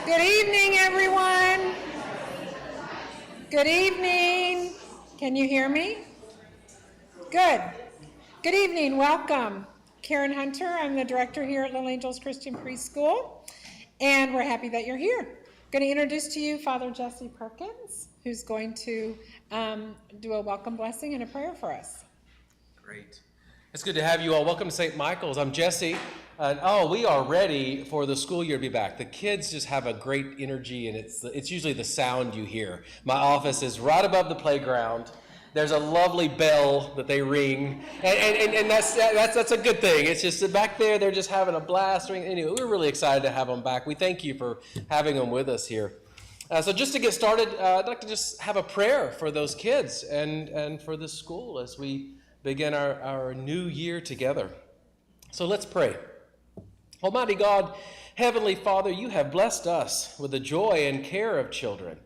Good evening, everyone. Good evening. Can you hear me? Good. Good evening. Welcome. Karen Hunter. I'm the director here at Little Angels Christian Preschool, and we're happy that you're here. I'm going to introduce to you Father Jesse Perkins, who's going to do a welcome blessing and a prayer for us. Great. It's good to have you all. Welcome to St. Michael's. I'm Jesse. We are ready for the school year to be back. The kids just have a great energy, and it's usually the sound you hear. My office is right above the playground. There's a lovely bell that they ring, and that's a good thing. It's just that back there, they're just having a blast. Anyway, we're really excited to have them back. We thank you for having them with us here. So just to get started, I'd like to just have a prayer for those kids and for this school as we begin our new year together. So let's pray. Almighty God, Heavenly Father, you have blessed us with the joy and care of children.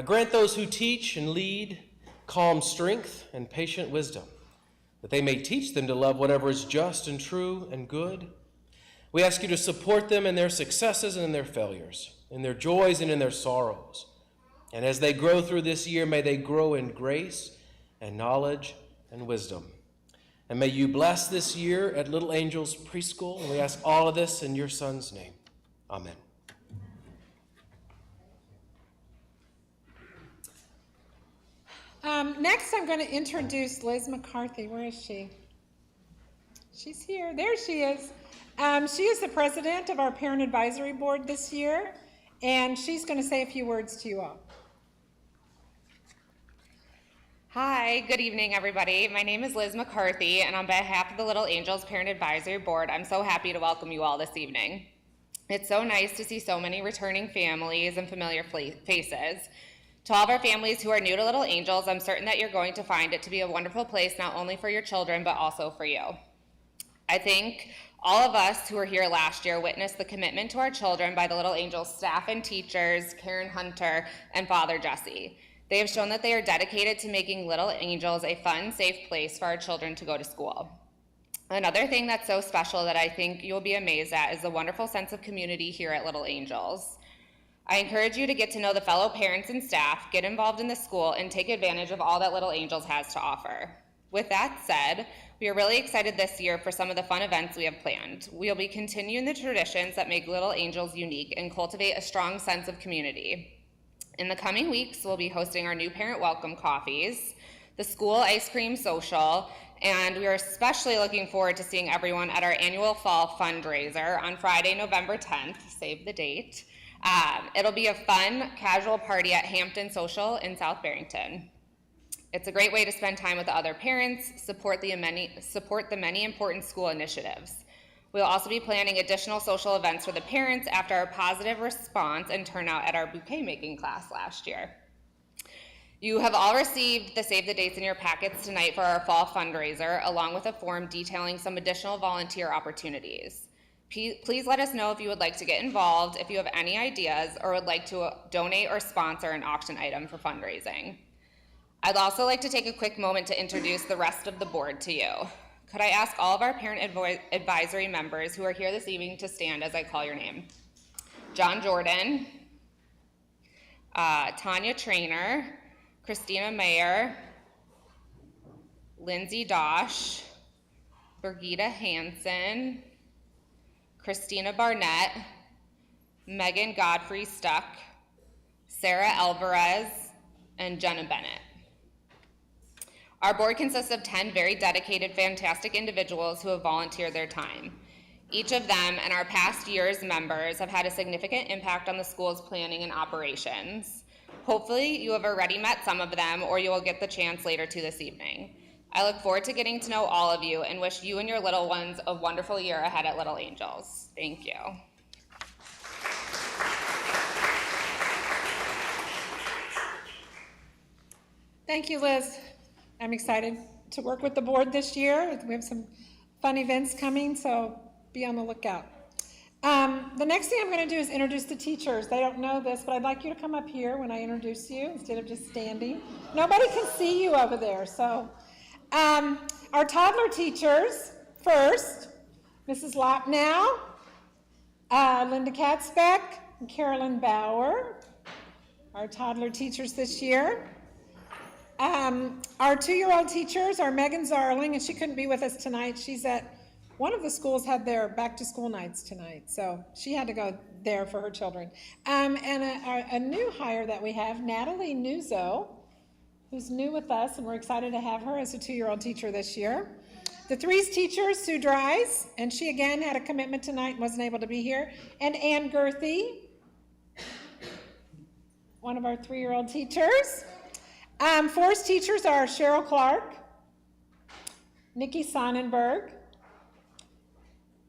Grant those who teach and lead calm strength and patient wisdom, that they may teach them to love whatever is just and true and good. We ask you to support them in their successes and in their failures, in their joys and in their sorrows. And as they grow through this year, may they grow in grace and knowledge and wisdom. And may you bless this year at Little Angels Preschool. And we ask all of this in your Son's name. Amen. Next, I'm going to introduce Liz McCarthy. Where is she? She's here. There she is. She is the president of our Parent Advisory Board this year, and she's going to say a few words to you all. Hi, good evening, everybody. My name is Liz McCarthy, and on behalf of the Little Angels Parent Advisory Board, I'm so happy to welcome you all this evening. It's so nice to see so many returning families and familiar faces. To all of our families who are new to Little Angels, I'm certain that you're going to find it to be a wonderful place not only for your children, but also for you. I think all of us who were here last year witnessed the commitment to our children by the Little Angels staff and teachers, Karen Hunter and Father Jesse. They have shown that they are dedicated to making Little Angels a fun, safe place for our children to go to school. Another thing that's so special that I think you'll be amazed at is the wonderful sense of community here at Little Angels. I encourage you to get to know the fellow parents and staff, get involved in the school, and take advantage of all that Little Angels has to offer. With that said, we are really excited this year for some of the fun events we have planned. We'll be continuing the traditions that make Little Angels unique and cultivate a strong sense of community. In the coming weeks, we'll be hosting our new parent welcome coffees, the school ice cream social, and we are especially looking forward to seeing everyone at our annual fall fundraiser on Friday, November 10th, save the date. It'll be a fun, casual party at Hampton Social in South Barrington. It's a great way to spend time with the other parents, support the many important school initiatives. We'll also be planning additional social events for the parents after our positive response and turnout at our bouquet making class last year. You have all received the save the dates in your packets tonight for our fall fundraiser, along with a form detailing some additional volunteer opportunities. Please let us know if you would like to get involved, if you have any ideas, or would like to donate or sponsor an auction item for fundraising. I'd also like to take a quick moment to introduce the rest of the board to you. Could I ask all of our parent advisory members who are here this evening to stand as I call your name? John Jordan, Tanya Trainer, Christina Mayer, Lindsay Dosh, Birgitta Hansen, Christina Barnett, Megan Godfrey Stuck, Sarah Alvarez, and Jenna Bennett. Our board consists of 10 very dedicated, fantastic individuals who have volunteered their time. Each of them and our past year's members have had a significant impact on the school's planning and operations. Hopefully you have already met some of them, or you will get the chance later this evening. I look forward to getting to know all of you and wish you and your little ones a wonderful year ahead at Little Angels. Thank you. Thank you, Liz. I'm excited to work with the board this year. We have some fun events coming, so be on the lookout. The next thing I'm going to do is introduce the teachers. They don't know this, but I'd like you to come up here when I introduce you instead of just standing. Nobody can see you over there, so. Our toddler teachers, first, Mrs. Lopnow, Linda Katzbeck, and Carolyn Bauer, our toddler teachers this year. Our 2-year-old teachers are Megan Zarling, and she couldn't be with us tonight. She's at one of the schools had their back to school nights tonight, so she had to go there for her children. And a new hire that we have, Natalie Nuzzo, who's new with us, and we're excited to have her as a 2-year-old teacher this year. The 3's teacher, Sue Dries, and she again had a commitment tonight and wasn't able to be here. And Ann Gerthy, one of our 3-year-old teachers. 4's teachers are Cheryl Clark, Nikki Sonnenberg,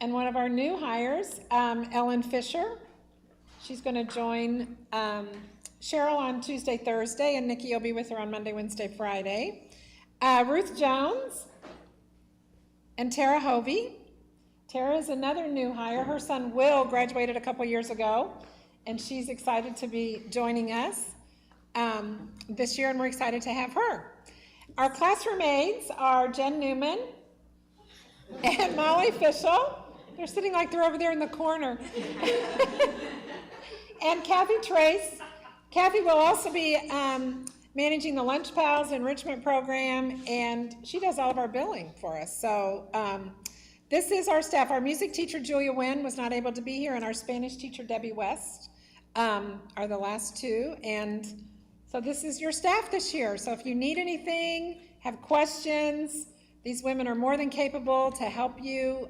and one of our new hires, Ellen Fisher. She's going to join Cheryl on Tuesday, Thursday, and Nikki will be with her on Monday, Wednesday, Friday. Ruth Jones and Tara Hovey. Tara is another new hire. Her son Will graduated a couple years ago, and she's excited to be joining us this year, and we're excited to have her. Our classroom aides are Jen Newman and Molly Fischel. They're sitting like they're over there in the corner. And Kathy Trace. Kathy will also be managing the Lunch Pals enrichment program, and she does all of our billing for us. So this is our staff. Our music teacher, Julia Wynn, was not able to be here, and our Spanish teacher, Debbie West, are the last 2. And so this is your staff this year. So if you need anything, have questions, these women are more than capable to help you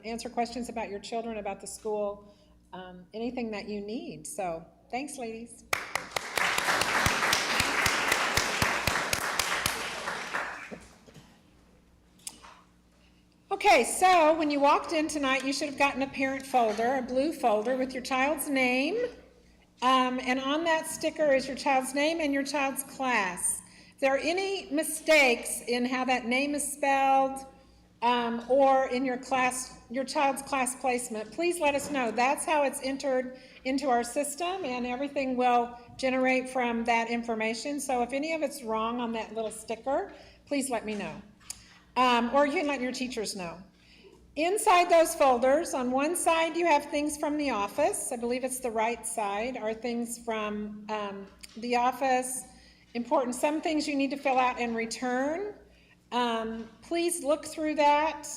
answer questions about your children, about the school, anything that you need. So thanks, ladies. Okay, so when you walked in tonight, you should have gotten a parent folder, a blue folder with your child's name. And on that sticker is your child's name and your child's class. If there are any mistakes in how that name is spelled or in your child's class placement, please let us know. That's how it's entered into our system, and everything will generate from that information. So if any of it's wrong on that little sticker, please let me know. Or you can let your teachers know. Inside those folders, on one side you have things from the office. I believe it's the right side, are things from the office. Important, some things you need to fill out and return. Please look through that.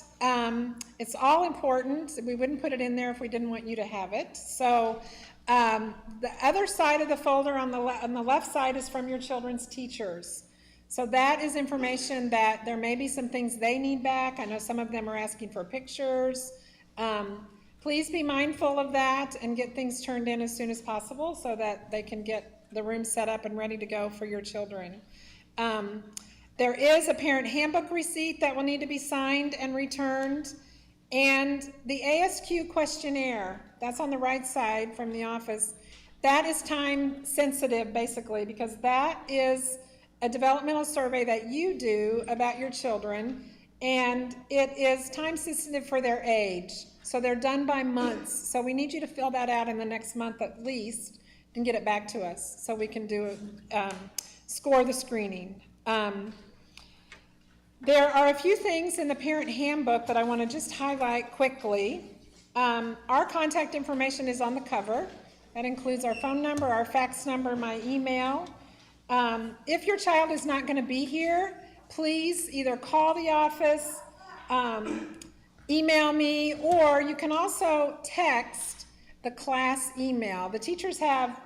It's all important. We wouldn't put it in there if we didn't want you to have it. So the other side of the folder on the left side is from your children's teachers. So that is information that there may be some things they need back. I know some of them are asking for pictures. Please be mindful of that and get things turned in as soon as possible so that they can get the room set up and ready to go for your children. There is a parent handbook receipt that will need to be signed and returned. And the ASQ questionnaire, that's on the right side from the office, that is time sensitive basically, because that is a developmental survey that you do about your children, and it is time sensitive for their age. So they're done by months. So we need you to fill that out in the next month at least and get it back to us so we can do score the screening. There are a few things in the parent handbook that I want to just highlight quickly. Our contact information is on the cover. That includes our phone number, our fax number, my email. If your child is not going to be here, please either call the office, email me, or you can also text the class email. The teachers have,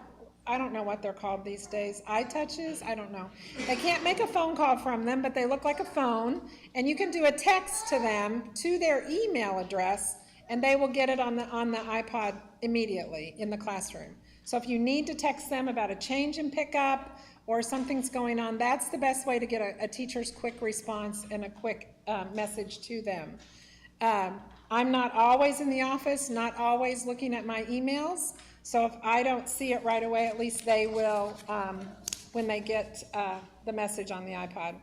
I don't know what they're called these days, iTouches? I don't know. They can't make a phone call from them, but they look like a phone, and you can do a text to them to their email address, and they will get it on the iPod immediately in the classroom. So if you need to text them about a change in pickup or something's going on, that's the best way to get a teacher's quick response and a quick message to them. I'm not always in the office, not always looking at my emails, so if I don't see it right away, at least they will when they get the message on the iPod.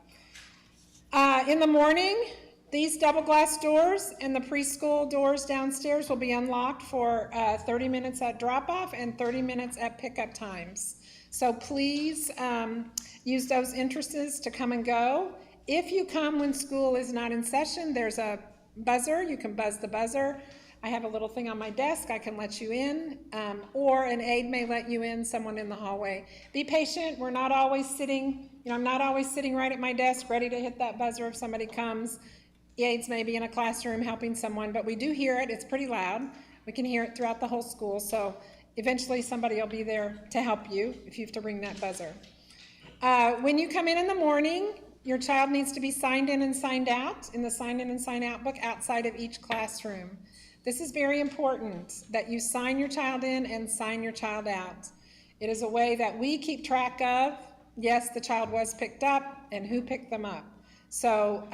In the morning, these double glass doors and the preschool doors downstairs will be unlocked for 30 minutes at drop-off and 30 minutes at pickup times. So please use those entrances to come and go. If you come when school is not in session, there's a buzzer. You can buzz the buzzer. I have a little thing on my desk. I can let you in, or an aide may let you in, someone in the hallway. Be patient. We're not always sitting, I'm not always sitting right at my desk ready to hit that buzzer if somebody comes. Aides may be in a classroom helping someone, but we do hear it. It's pretty loud. We can hear it throughout the whole school, so eventually somebody will be there to help you if you have to ring that buzzer. When you come in the morning, your child needs to be signed in and signed out in the sign in and sign out book outside of each classroom. This is very important that you sign your child in and sign your child out. It is a way that we keep track of, yes, the child was picked up and who picked them up. So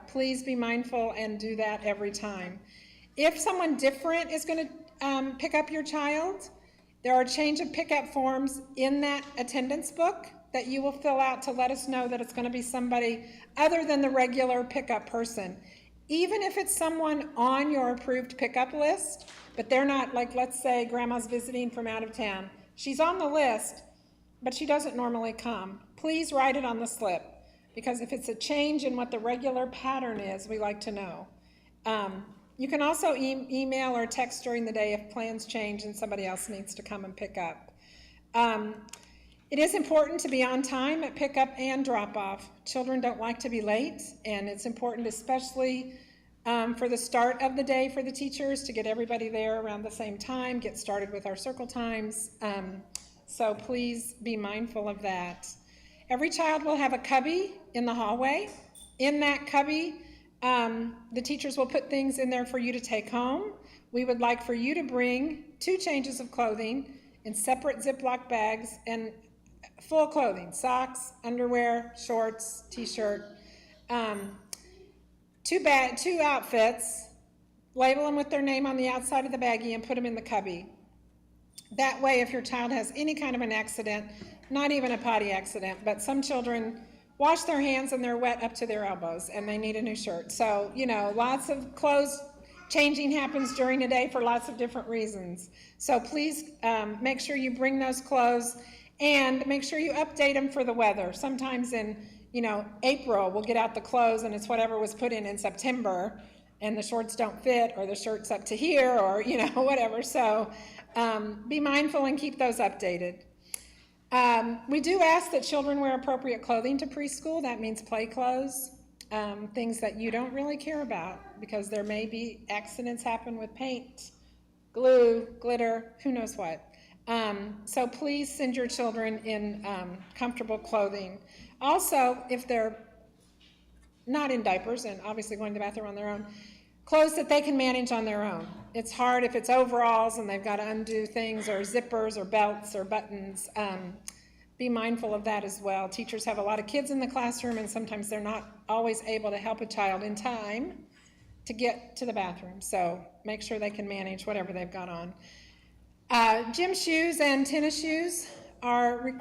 please be mindful and do that every time. If someone different is going to pick up your child, there are change of pickup forms in that attendance book that you will fill out to let us know that it's going to be somebody other than the regular pickup person. Even if it's someone on your approved pickup list, but they're not, like let's say grandma's visiting from out of town. She's on the list, but she doesn't normally come. Please write it on the slip, because if it's a change in what the regular pattern is, we like to know. You can also email or text during the day if plans change and somebody else needs to come and pick up. It is important to be on time at pickup and drop-off. Children don't like to be late, and it's important, especially for the start of the day for the teachers, to get everybody there around the same time, get started with our circle times. So please be mindful of that. Every child will have a cubby in the hallway. In that cubby, the teachers will put things in there for you to take home. We would like for you to bring 2 changes of clothing in separate Ziploc bags and full clothing, socks, underwear, shorts, t-shirt, 2 outfits, label them with their name on the outside of the baggie and put them in the cubby. That way, if your child has any kind of an accident, not even a potty accident, but some children wash their hands and they're wet up to their elbows and they need a new shirt. So, lots of clothes changing happens during the day for lots of different reasons. So please make sure you bring those clothes and make sure you update them for the weather. Sometimes in, April, we'll get out the clothes and it's whatever was put in September and the shorts don't fit or the shirt's up to here or, whatever. So be mindful and keep those updated. We do ask that children wear appropriate clothing to preschool. That means play clothes, things that you don't really care about because there may be accidents happen with paint, glue, glitter, who knows what. So please send your children in comfortable clothing. Also, if they're not in diapers and obviously going to the bathroom on their own, clothes that they can manage on their own. It's hard if it's overalls and they've got to undo things or zippers or belts or buttons. Be mindful of that as well. Teachers have a lot of kids in the classroom and sometimes they're not always able to help a child in time to get to the bathroom. So make sure they can manage whatever they've got on. Gym shoes and tennis shoes are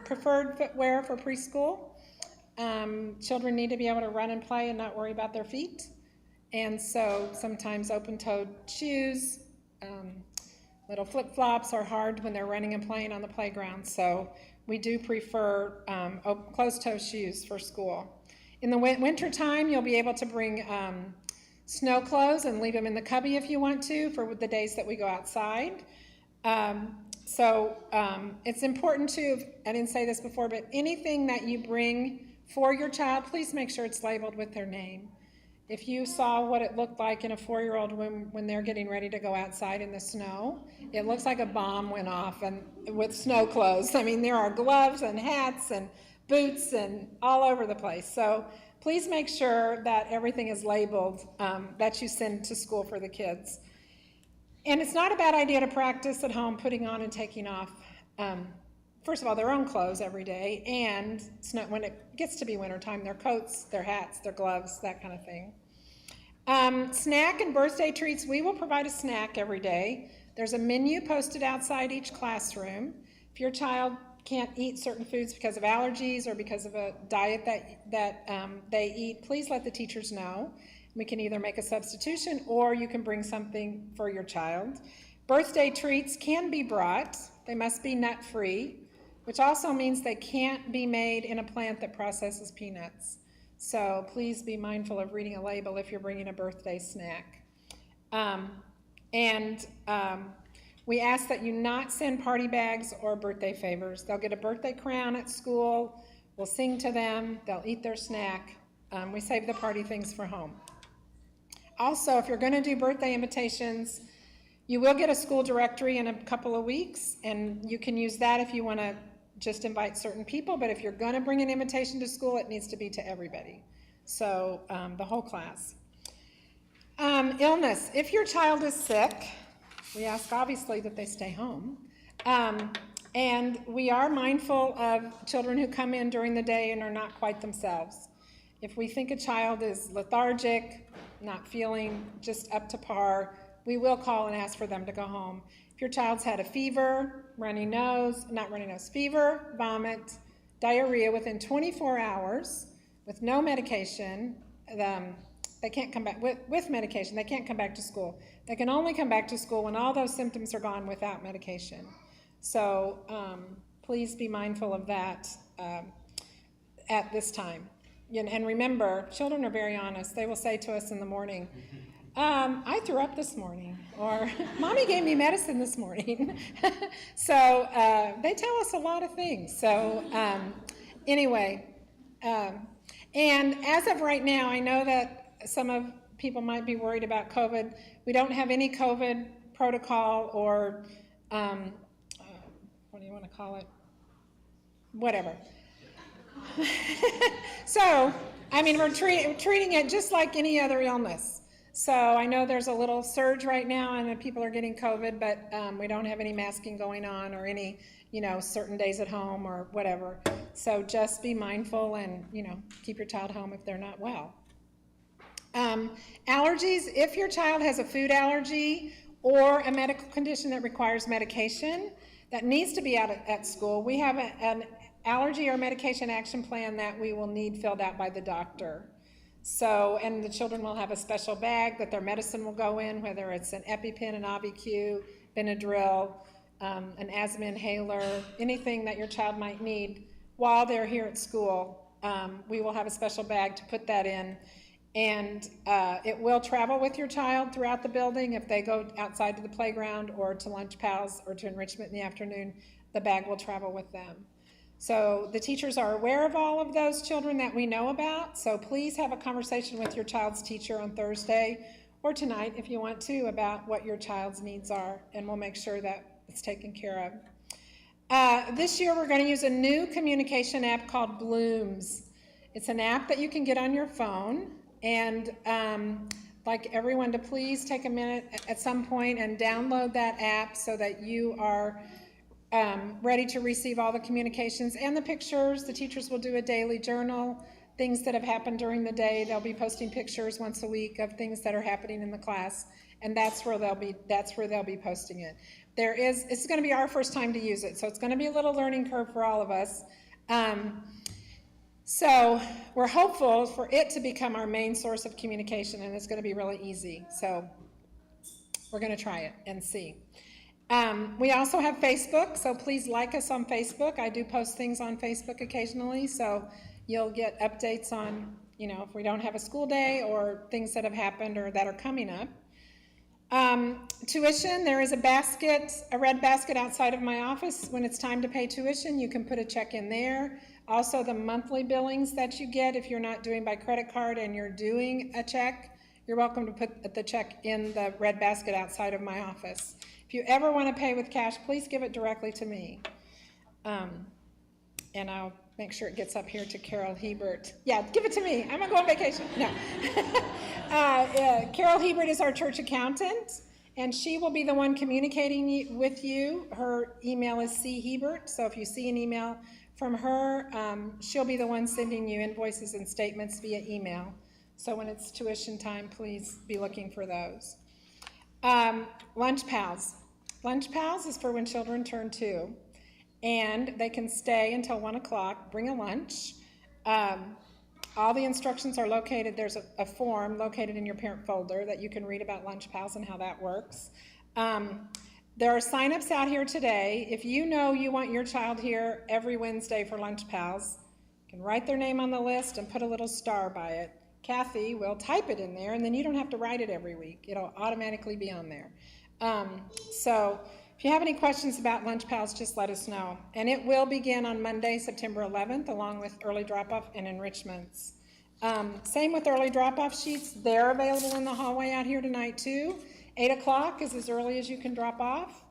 preferred footwear for preschool. Children need to be able to run and play and not worry about their feet. And so sometimes open-toed shoes, little flip-flops are hard when they're running and playing on the playground. So we do prefer closed-toe shoes for school. In the winter time, you'll be able to bring snow clothes and leave them in the cubby if you want to for the days that we go outside. It's important to, I didn't say this before, but anything that you bring for your child, please make sure it's labeled with their name. If you saw what it looked like in a 4-year-old when they're getting ready to go outside in the snow, it looks like a bomb went off and with snow clothes. I mean, there are gloves and hats and boots and all over the place. So please make sure that everything is labeled that you send to school for the kids. And it's not a bad idea to practice at home putting on and taking off, first of all, their own clothes every day, and when it gets to be wintertime, their coats, their hats, their gloves, that kind of thing. Snack and birthday treats, we will provide a snack every day. There's a menu posted outside each classroom. If your child can't eat certain foods because of allergies or because of a diet that they eat, please let the teachers know. We can either make a substitution or you can bring something for your child. Birthday treats can be brought. They must be nut-free, which also means they can't be made in a plant that processes peanuts. So please be mindful of reading a label if you're bringing a birthday snack. We ask that you not send party bags or birthday favors. They'll get a birthday crown at school. We'll sing to them. They'll eat their snack. We save the party things for home. Also, if you're going to do birthday invitations, you will get a school directory in a couple of weeks, and you can use that if you want to just invite certain people, but if you're going to bring an invitation to school, it needs to be to everybody, so the whole class. Illness. If your child is sick, we ask obviously that they stay home, and we are mindful of children who come in during the day and are not quite themselves. If we think a child is lethargic, not feeling just up to par, we will call and ask for them to go home. If your child's had a fever, fever, vomit, diarrhea within 24 hours with no medication, they can't come back, with medication, they can't come back to school. They can only come back to school when all those symptoms are gone without medication. So please be mindful of that at this time. And remember, children are very honest. They will say to us in the morning, I threw up this morning, or Mommy gave me medicine this morning. So they tell us a lot of things. So anyway, and as of right now, I know that some of people might be worried about COVID. We don't have any COVID protocol or, what do you want to call it? Whatever. So, I mean, we're treating it just like any other illness. So I know there's a little surge right now and people are getting COVID, but we don't have any masking going on or any, certain days at home or whatever. So just be mindful and, keep your child home if they're not well. Allergies, if your child has a food allergy or a medical condition that requires medication that needs to be out at school, we have an allergy or medication action plan that we will need filled out by the doctor. So, and the children will have a special bag that their medicine will go in, whether it's an EpiPen, an Auvi-Q, Benadryl, an asthma inhaler, anything that your child might need while they're here at school. We will have a special bag to put that in. And it will travel with your child throughout the building. If they go outside to the playground or to Lunch Pals or to enrichment in the afternoon, the bag will travel with them. So the teachers are aware of all of those children that we know about, so please have a conversation with your child's teacher on Thursday or tonight if you want to about what your child's needs are, and we'll make sure that it's taken care of. This year we're going to use a new communication app called Blooms. It's an app that you can get on your phone, and like everyone to please take a minute at some point and download that app so that you are ready to receive all the communications and the pictures. The teachers will do a daily journal, things that have happened during the day. They'll be posting pictures once a week of things that are happening in the class, and that's where they'll be posting it. It's going to be our first time to use it, so it's going to be a little learning curve for all of us. So we're hopeful for it to become our main source of communication, and it's going to be really easy. So we're going to try it and see. We also have Facebook, so please like us on Facebook. I do post things on Facebook occasionally, so you'll get updates on, if we don't have a school day or things that have happened or that are coming up. Tuition, there is a red basket outside of my office. When it's time to pay tuition, you can put a check in there. Also, the monthly billings that you get, if you're not doing by credit card and you're doing a check, you're welcome to put the check in the red basket outside of my office. If you ever want to pay with cash, please give it directly to me. And I'll make sure it gets up here to Carol Hebert. Yeah, give it to me. I'm going to go on vacation. No. Carol Hebert is our church accountant, and she will be the one communicating with you. Her email is chebert, so if you see an email from her, she'll be the one sending you invoices and statements via email. So when it's tuition time, please be looking for those. Lunch Pals. Lunch Pals is for when children turn 2. and they can stay until 1 o'clock, bring a lunch. All the instructions are located, there's a form located in your parent folder that you can read about Lunch Pals and how that works. There are sign-ups out here today. If you know you want your child here every Wednesday for Lunch Pals, you can write their name on the list and put a little star by it. Kathy will type it in there, and then you don't have to write it every week. It'll automatically be on there. So if you have any questions about Lunch Pals, just let us know. And it will begin on Monday, September 11th, along with early drop-off and enrichments. Same with early drop-off sheets. They're available in the hallway out here tonight, too. 8 o'clock is as early as you can drop off.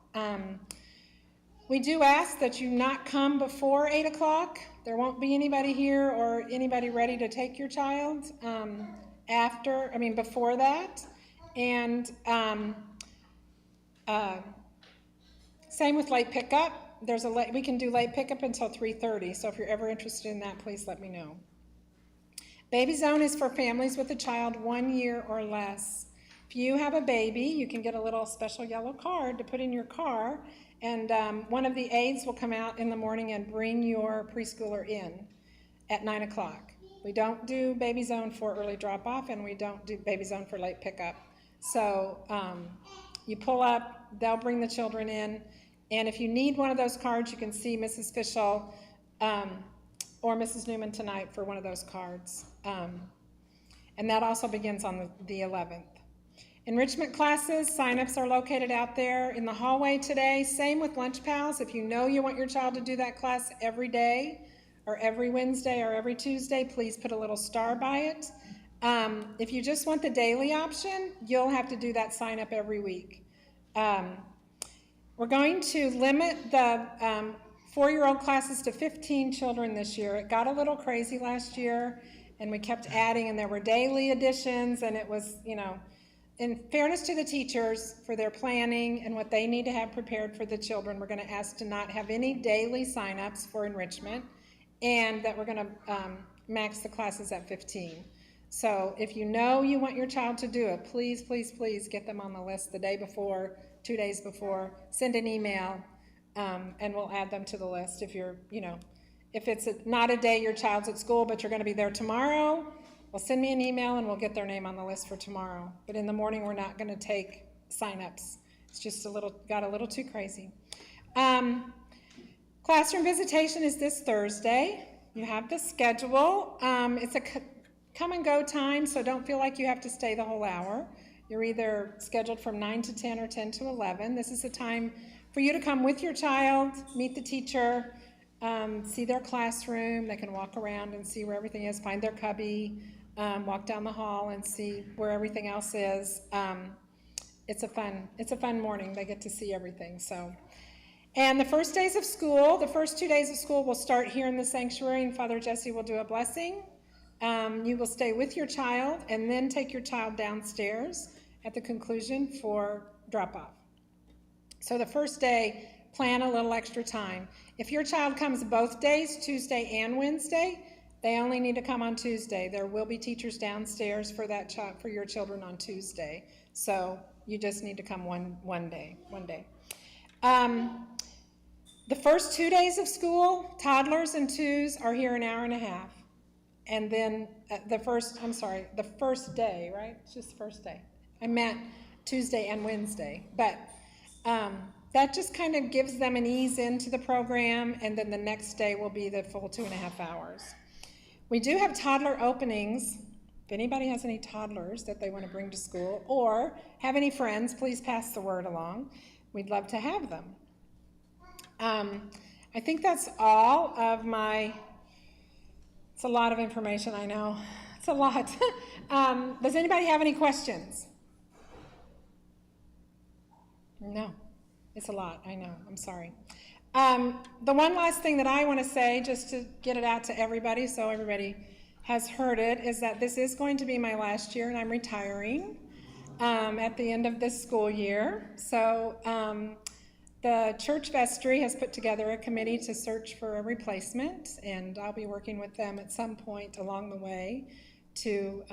We do ask that you not come before 8 o'clock. There won't be anybody here or anybody ready to take your child before that. And same with late pickup. We can do late pickup until 3:30, so if you're ever interested in that, please let me know. Baby Zone is for families with a child 1 year or less. If you have a baby, you can get a little special yellow card to put in your car, and one of the aides will come out in the morning and bring your preschooler in at 9 o'clock. We don't do Baby Zone for early drop-off, and we don't do Baby Zone for late pickup. So you pull up, they'll bring the children in, and if you need one of those cards, you can see Mrs. Fischel or Mrs. Newman tonight for one of those cards. And that also begins on the 11th. Enrichment classes, sign-ups are located out there in the hallway today. Same with Lunch Pals. If you know you want your child to do that class every day or every Wednesday or every Tuesday, please put a little star by it. If you just want the daily option, you'll have to do that sign-up every week. We're going to limit the 4-year-old classes to 15 children this year. It got a little crazy last year, and we kept adding, and there were daily additions, and it was, in fairness to the teachers for their planning and what they need to have prepared for the children, we're going to ask to not have any daily sign-ups for enrichment, and that we're going to max the classes at 15. So if you know you want your child to do it, please, please, please get them on the list the day before, 2 days before. Send an email, and we'll add them to the list. If you're, if it's not a day your child's at school, but you're going to be there tomorrow, well, send me an email and we'll get their name on the list for tomorrow. But in the morning, we're not going to take sign-ups. It's just got a little too crazy. Classroom visitation is this Thursday. You have the schedule. It's a come and go time, so don't feel like you have to stay the whole hour. You're either scheduled from 9 to 10 or 10 to 11. This is a time for you to come with your child, meet the teacher, see their classroom. They can walk around and see where everything is, find their cubby, walk down the hall and see where everything else is. It's a fun morning. They get to see everything. And the first 2 days of school will start here in the sanctuary, and Father Jesse will do a blessing. You will stay with your child and then take your child downstairs at the conclusion for drop-off. So the first day, plan a little extra time. If your child comes both days, Tuesday and Wednesday, they only need to come on Tuesday. There will be teachers downstairs for your children on Tuesday. So you just need to come one day. The first 2 days of school, toddlers and twos are here an hour and a half. And then the first day, right? It's just the first day. I meant Tuesday and Wednesday. But that just kind of gives them an ease into the program, and then the next day will be the full 2.5 hours. We do have toddler openings. If anybody has any toddlers that they want to bring to school or have any friends, please pass the word along. We'd love to have them. I think that's all of my... It's a lot of information, I know. It's a lot. Does anybody have any questions? No. It's a lot, I know. I'm sorry. The one last thing that I want to say, just to get it out to everybody so everybody has heard it, is that this is going to be my last year, and I'm retiring at the end of this school year. So the church vestry has put together a committee to search for a replacement, and I'll be working with them at some point along the way to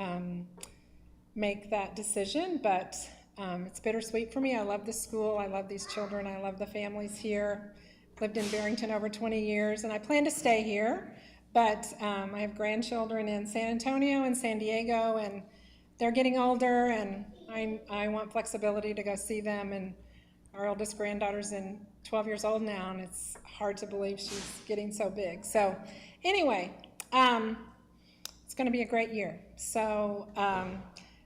make that decision. But it's bittersweet for me. I love the school. I love these children. I love the families here. lived in Barrington over 20 years, and I plan to stay here. But I have grandchildren in San Antonio and San Diego, and they're getting older, and I want flexibility to go see them. And our oldest granddaughter's 12 years old now, and it's hard to believe she's getting so big. So anyway, it's going to be a great year. So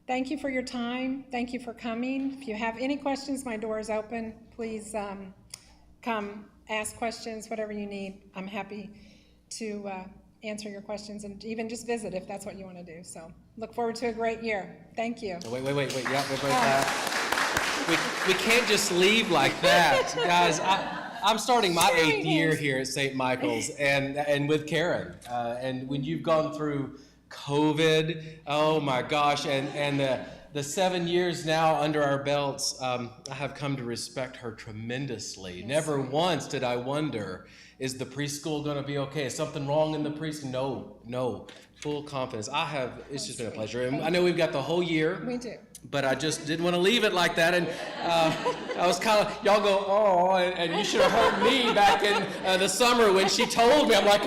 thank you for your time. Thank you for coming. If you have any questions, my door is open. Please come ask questions, whatever you need. I'm happy to answer your questions and even just visit if that's what you want to do. So look forward to a great year. Thank you. Wait. Yeah, we can't just leave like that. Guys, I'm starting my 8th year here at St. Michael's and with Karen. And when you've gone through COVID, oh my gosh, and the 7 years now under our belts, I have come to respect her tremendously. Yes. Never once did I wonder, is the preschool going to be okay? Is something wrong in the preschool? No. Full confidence. It's just been a pleasure. And I know we've got the whole year. We do. But I just didn't want to leave it like that. And I was kind of, y'all go, oh, and you should have heard me back in the summer when she told me. I'm like,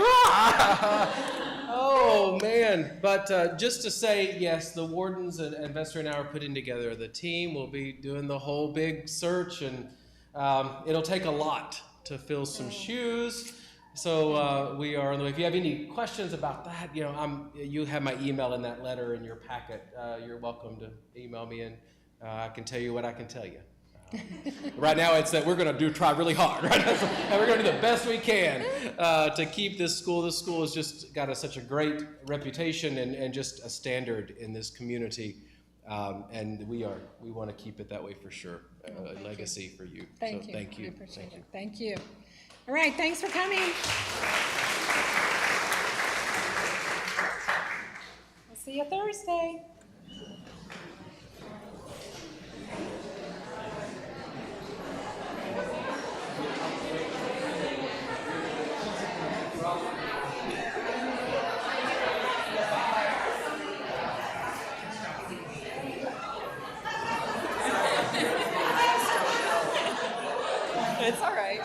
oh, man. But just to say, yes, the wardens and Investor and I are putting together the team. We'll be doing the whole big search, and it'll take a lot to fill some shoes. So we are on the way. If you have any questions about that, you have my email in that letter in your packet. You're welcome to email me, and I can tell you what I can tell you. Right now, it's that we're going to try really hard, right? And we're going to do the best we can to keep this school. This school has just got such a great reputation and just a standard in this community, and we want to keep it that way for sure. A legacy for you. Thank you. Thank you. I appreciate it. Thank you. All right, thanks for coming. I'll see you Thursday. It's all right.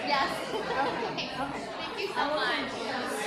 Yes. Okay. Thank you so much.